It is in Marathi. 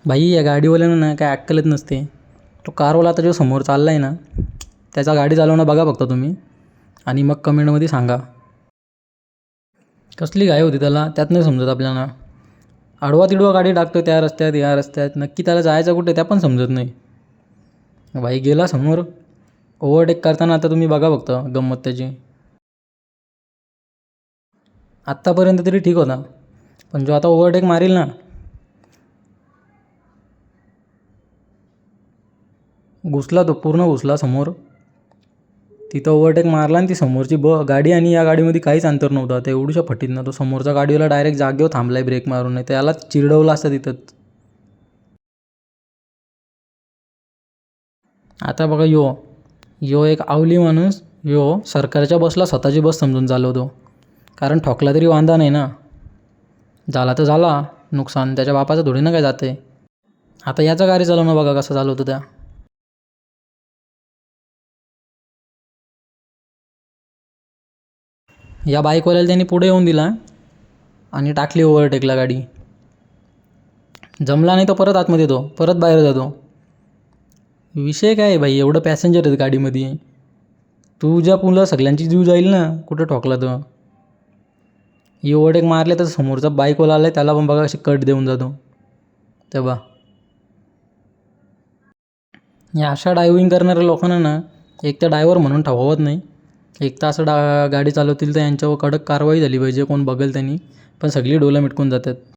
भाई या गाडीवाल्यानं ना काय अक्कलच नसते. तो कारवाला आता जो समोर चालला आहे ना, त्याचा गाडी चालवणं बघा फक्त तुम्ही आणि मग कमेंटमध्ये सांगा. कसली घाई होती त्याला त्यात नाही समजत आपल्याला. आडवा तिडवा गाडी टाकतो त्या रस्त्यात या रस्त्यात, नक्की त्याला जायचं कुठे त्या पण समजत नाही. भाई गेला समोर. ओव्हरटेक करताना आता तुम्ही बघा फक्त गंमत त्याची. आत्तापर्यंत तरी ठीक होता, पण जो आता ओव्हरटेक मारील ना, घुसला तो पूर्ण घुसला समोर. तिथं ओव्हरटेक मारला आणि ती समोरची गाडी आणि या गाडीमध्ये काहीच अंतर नव्हतं. त्या एवढ्याशा फटीतनं तो समोरचा गाडीवाला डायरेक्ट जागेवर थांबलाय ब्रेक मारून, नाही त्याला चिरडवलं असतं तिथंच. आता बघा यो यो एक आवली माणूस, यो सरकारच्या बसला स्वतःची बस समजून चालवतो. कारण ठोकला तरी वांदा नाही ना, झाला तर झाला नुकसान, त्याच्या बापाचं थोडी ना काय जाते. आता याचा गाडी चालवणं बघा कसं चालवतो त्या. या बाईकवाल्याला त्यांनी पुढे येऊन दिला आणि टाकली ओव्हरटेकला गाडी. जमला नाही तर परत आतमध्ये येतो, परत बाहेर जातो. विषय काय आहे भाई, एवढं पॅसेंजर आहेत गाडीमध्ये, तुझ्या पुला सगळ्यांची जीव जाईल ना कुठं ठोकला तर. ही ओव्हरटेक मारले तर समोरचा बाईकवाला आला आहे त्याला पण बघा अशी कट देऊन जातो तेव्हा. या अशा ड्रायव्हिंग करणाऱ्या लोकांना ना, एक तर ड्रायव्हर म्हणून ठेवत नाही, एक तर असं गाडी चालवतील तर यांच्यावर कडक कारवाई झाली पाहिजे कोण बघेल त्यांनी. पण सगळी डोलं मिटकून जातात.